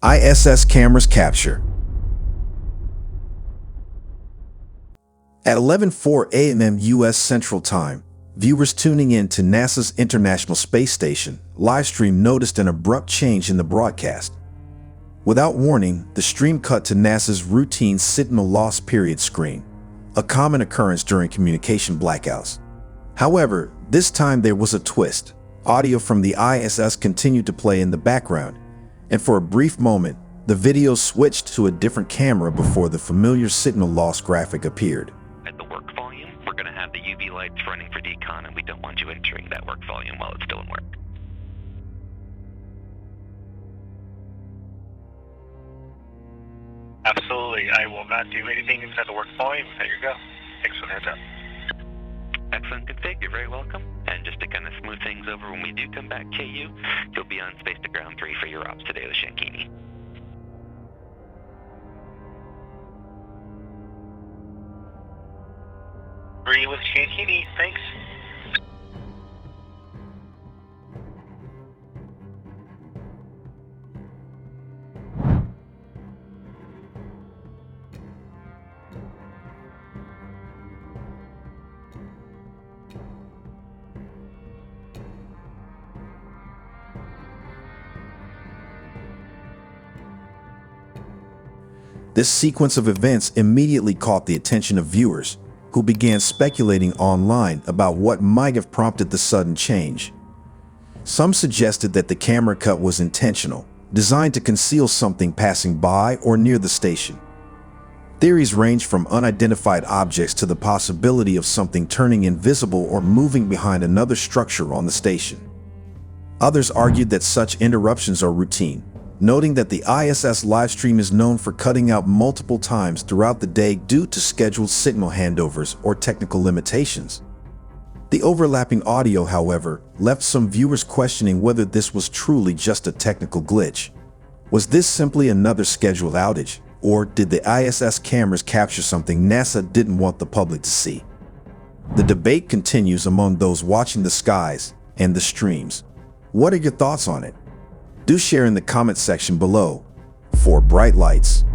ISS cameras capture. At 11:04 a.m. U.S. Central Time, viewers tuning in to NASA's International Space Station livestream noticed an abrupt change in the broadcast. Without warning, the stream cut to NASA's routine signal loss period screen, a common occurrence during communication blackouts. However, this time there was a twist. Audio from the ISS continued to play in the background, and for a brief moment, the video switched to a different camera before the familiar signal loss graphic appeared. At the work volume, we're going to have the UV lights running for decon, and we don't want you entering that work volume while it's still in work. Absolutely. I will not do anything inside the work volume. There you go. Thanks for the heads up. Excellent config. You're very welcome. And just to kind of smooth things over when we do come back, KU, you'll be on space to ground 3 for your ops today with Shankini. Agree with Shankini. Thanks. This sequence of events immediately caught the attention of viewers, who began speculating online about what might have prompted the sudden change. Some suggested that the camera cut was intentional, designed to conceal something passing by or near the station. Theories range from unidentified objects to the possibility of something turning invisible or moving behind another structure on the station. Others argued that such interruptions are routine, noting that the ISS livestream is known for cutting out multiple times throughout the day due to scheduled signal handovers or technical limitations. The overlapping audio, however, left some viewers questioning whether this was truly just a technical glitch. Was this simply another scheduled outage, or did the ISS cameras capture something NASA didn't want the public to see? The debate continues among those watching the skies and the streams. What are your thoughts on it? Do share in the comment section below. For bright lights.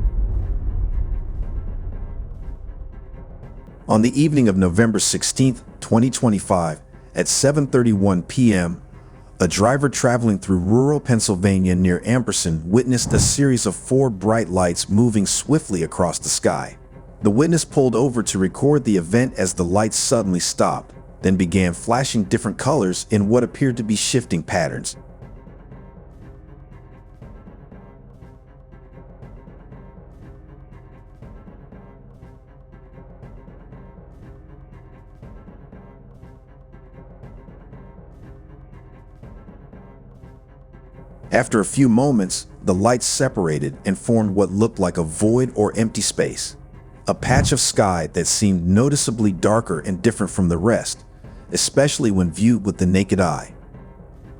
On the evening of November 16, 2025, at 7:31 p.m., a driver traveling through rural Pennsylvania near Amberson witnessed a series of 4 bright lights moving swiftly across the sky. The witness pulled over to record the event as the lights suddenly stopped, then began flashing different colors in what appeared to be shifting patterns. After a few moments, the lights separated and formed what looked like a void or empty space, a patch of sky that seemed noticeably darker and different from the rest, especially when viewed with the naked eye.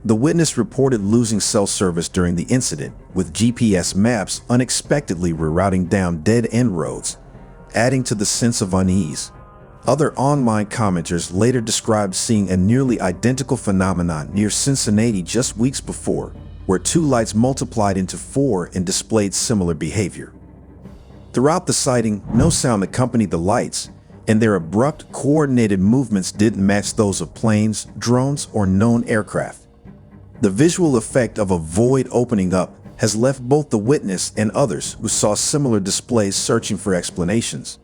The witness reported losing cell service during the incident, with GPS maps unexpectedly rerouting down dead-end roads, adding to the sense of unease. Other online commenters later described seeing a nearly identical phenomenon near Cincinnati just weeks before, where 2 lights multiplied into 4 and displayed similar behavior. Throughout the sighting, no sound accompanied the lights, and their abrupt, coordinated movements didn't match those of planes, drones, or known aircraft. The visual effect of a void opening up has left both the witness and others who saw similar displays searching for explanations.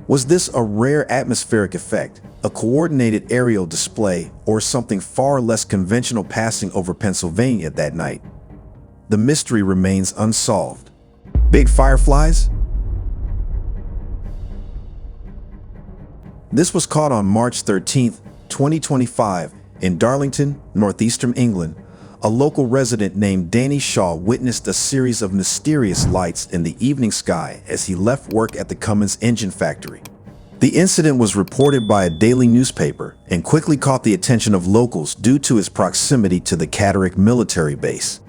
Was this a rare atmospheric effect, a coordinated aerial display, or something far less conventional passing over Pennsylvania that night? The mystery remains unsolved. Big fireflies? This was caught on March 13, 2025, in Darlington, northeastern England. A local resident named Danny Shaw witnessed a series of mysterious lights in the evening sky as he left work at the Cummins engine factory. The incident was reported by a daily newspaper and quickly caught the attention of locals due to its proximity to the Catterick military base.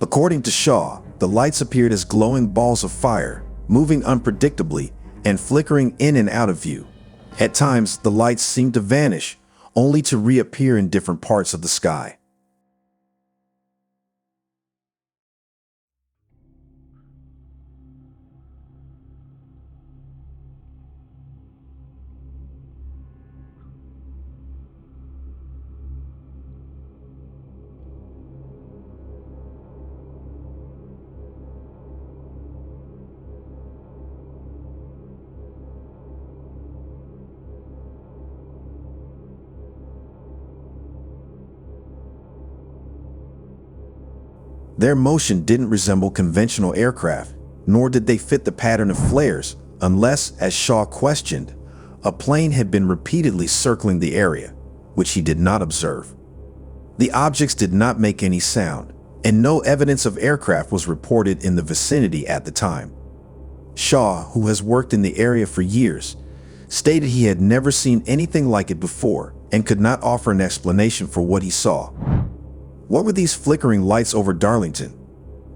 According to Shaw, the lights appeared as glowing balls of fire, moving unpredictably and flickering in and out of view. At times, the lights seemed to vanish, only to reappear in different parts of the sky. Their motion didn't resemble conventional aircraft, nor did they fit the pattern of flares, unless, as Shaw questioned, a plane had been repeatedly circling the area, which he did not observe. The objects did not make any sound, and no evidence of aircraft was reported in the vicinity at the time. Shaw, who has worked in the area for years, stated he had never seen anything like it before and could not offer an explanation for what he saw. What were these flickering lights over Darlington?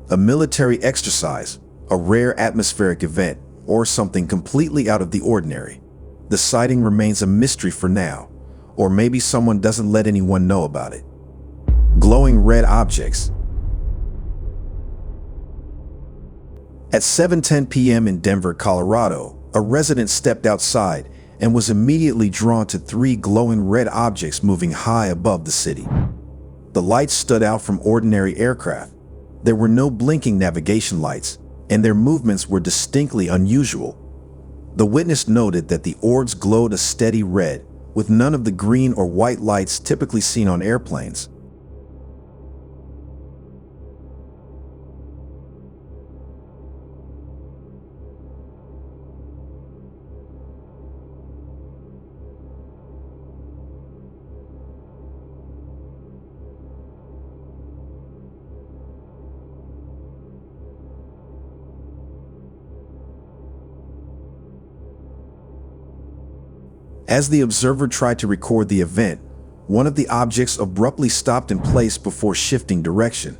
A military exercise, a rare atmospheric event, or something completely out of the ordinary? The sighting remains a mystery for now, or maybe someone doesn't let anyone know about it. Glowing red objects. At 7:10 p.m. in Denver, Colorado, a resident stepped outside and was immediately drawn to three glowing red objects moving high above the city. The lights stood out from ordinary aircraft. There were no blinking navigation lights, and their movements were distinctly unusual. The witness noted that the orbs glowed a steady red, with none of the green or white lights typically seen on airplanes. As the observer tried to record the event, one of the objects abruptly stopped in place before shifting direction,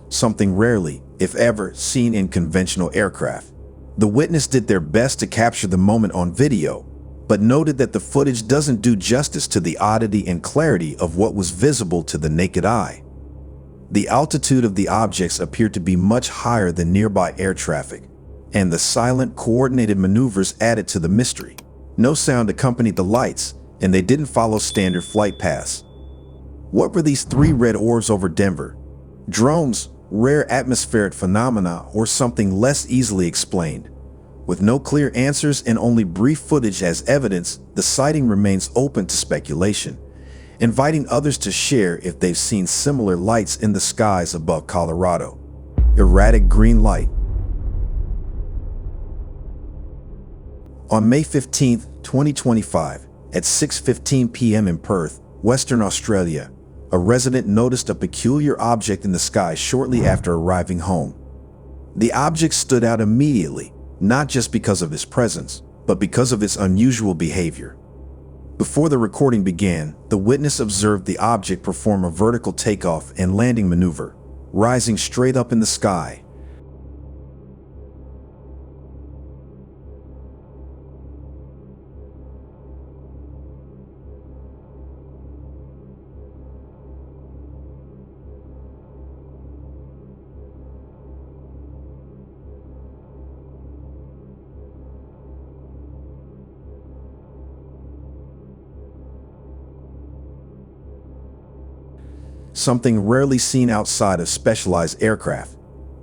something rarely, if ever, seen in conventional aircraft. The witness did their best to capture the moment on video, but noted that the footage doesn't do justice to the oddity and clarity of what was visible to the naked eye. The altitude of the objects appeared to be much higher than nearby air traffic, and the silent, coordinated maneuvers added to the mystery. No sound accompanied the lights, and they didn't follow standard flight paths. What were these three red orbs over Denver? Drones, rare atmospheric phenomena, or something less easily explained? With no clear answers and only brief footage as evidence, the sighting remains open to speculation, inviting others to share if they've seen similar lights in the skies above Colorado. Erratic green light. On May 15, 2025, at 6:15 p.m. in Perth, Western Australia, a resident noticed a peculiar object in the sky shortly after arriving home. The object stood out immediately, not just because of its presence, but because of its unusual behavior. Before the recording began, the witness observed the object perform a vertical takeoff and landing maneuver, rising straight up in the sky. Something rarely seen outside of specialized aircraft.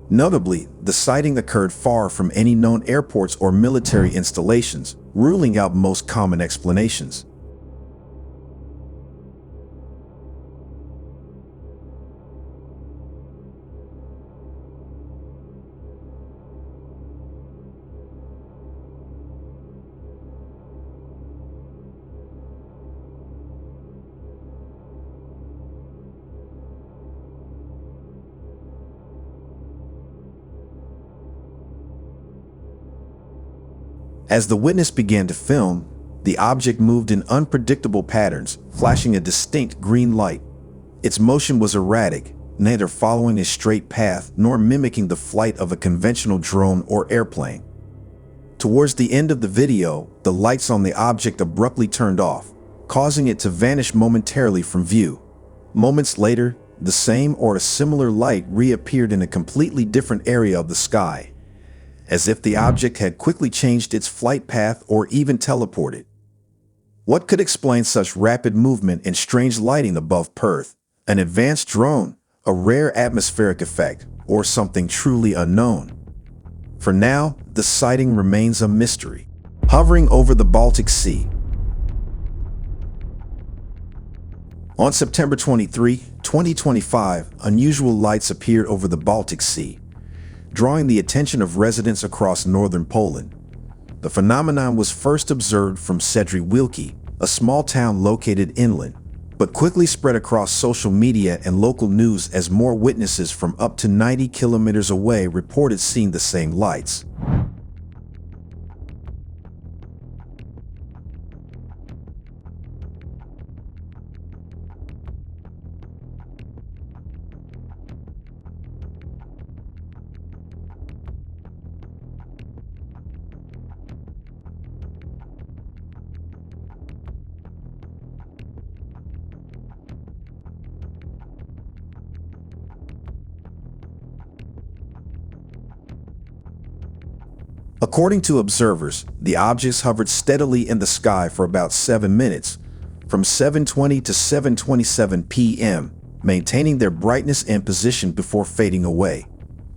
Notably, the sighting occurred far from any known airports or military installations, ruling out most common explanations. As the witness began to film, the object moved in unpredictable patterns, flashing a distinct green light. Its motion was erratic, neither following a straight path nor mimicking the flight of a conventional drone or airplane. Towards the end of the video, the lights on the object abruptly turned off, causing it to vanish momentarily from view. Moments later, the same or a similar light reappeared in a completely different area of the sky, as if the object had quickly changed its flight path or even teleported. What could explain such rapid movement and strange lighting above Perth? An advanced drone, a rare atmospheric effect, or something truly unknown? For now, the sighting remains a mystery. Hovering over the Baltic Sea. On September 23, 2025, unusual lights appeared over the Baltic Sea, drawing the attention of residents across northern Poland. The phenomenon was first observed from Wilki, a small town located inland, but quickly spread across social media and local news as more witnesses from up to 90 kilometers away reported seeing the same lights. According to observers, the objects hovered steadily in the sky for about 7 minutes, from 7:20 to 7:27 p.m., maintaining their brightness and position before fading away.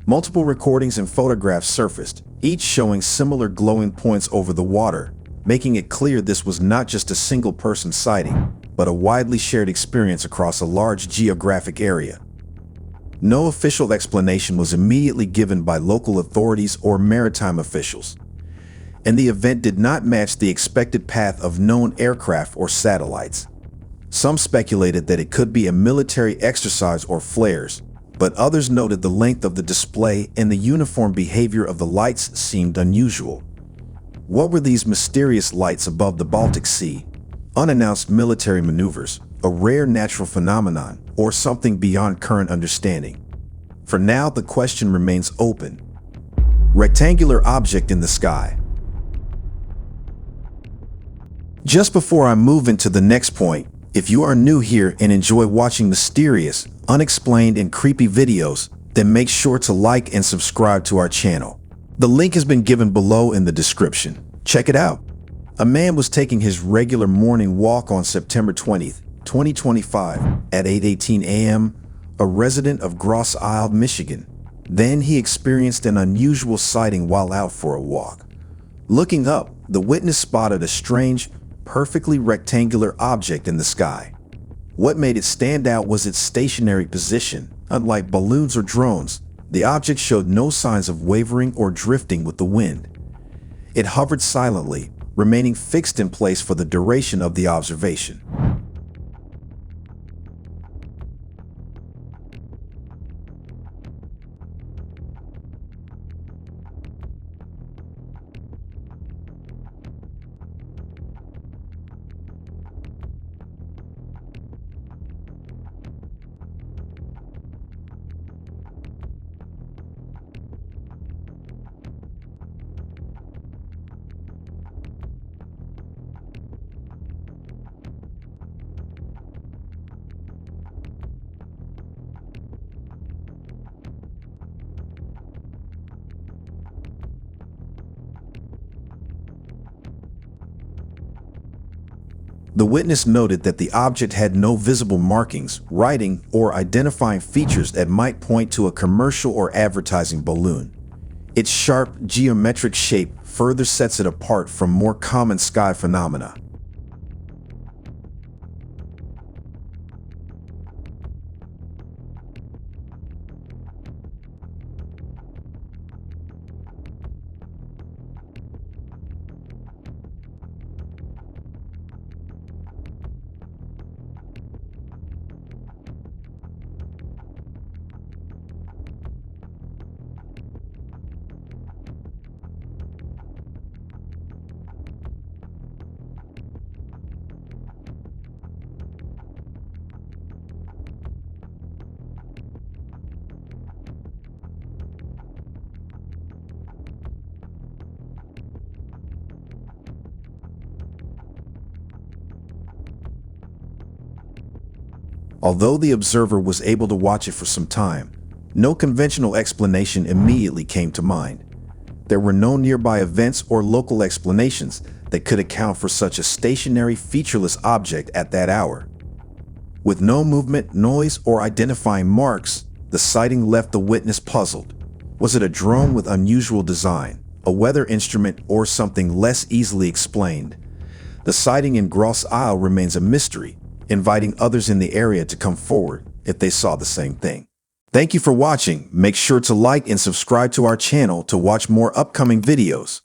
Multiple recordings and photographs surfaced, each showing similar glowing points over the water, making it clear this was not just a single-person sighting, but a widely shared experience across a large geographic area. No official explanation was immediately given by local authorities or maritime officials, and the event did not match the expected path of known aircraft or satellites. Some speculated that it could be a military exercise or flares, but others noted the length of the display and the uniform behavior of the lights seemed unusual. What were these mysterious lights above the Baltic Sea? Unannounced military maneuvers, a rare natural phenomenon, or something beyond current understanding? For now, the question remains open. Rectangular object in the sky. Just before I move into the next point, if you are new here and enjoy watching mysterious, unexplained, and creepy videos, then make sure to like and subscribe to our channel. The link has been given below in the description. Check it out. A man was taking his regular morning walk on September 20th, 2025 at 8:18 a.m., a resident of Grosse Isle, Michigan. Then he experienced an unusual sighting while out for a walk. Looking up, the witness spotted a strange, perfectly rectangular object in the sky. What made it stand out was its stationary position. Unlike balloons or drones, the object showed no signs of wavering or drifting with the wind. It hovered silently, remaining fixed in place for the duration of the observation. The witness noted that the object had no visible markings, writing, or identifying features that might point to a commercial or advertising balloon. Its sharp, geometric shape further sets it apart from more common sky phenomena. Although the observer was able to watch it for some time, no conventional explanation immediately came to mind. There were no nearby events or local explanations that could account for such a stationary, featureless object at that hour. With no movement, noise, or identifying marks, the sighting left the witness puzzled. Was it a drone with unusual design, a weather instrument, or something less easily explained? The sighting in Grosse Isle remains a mystery, inviting others in the area to come forward if they saw the same thing. Thank you for watching. Make sure to like and subscribe to our channel to watch more upcoming videos.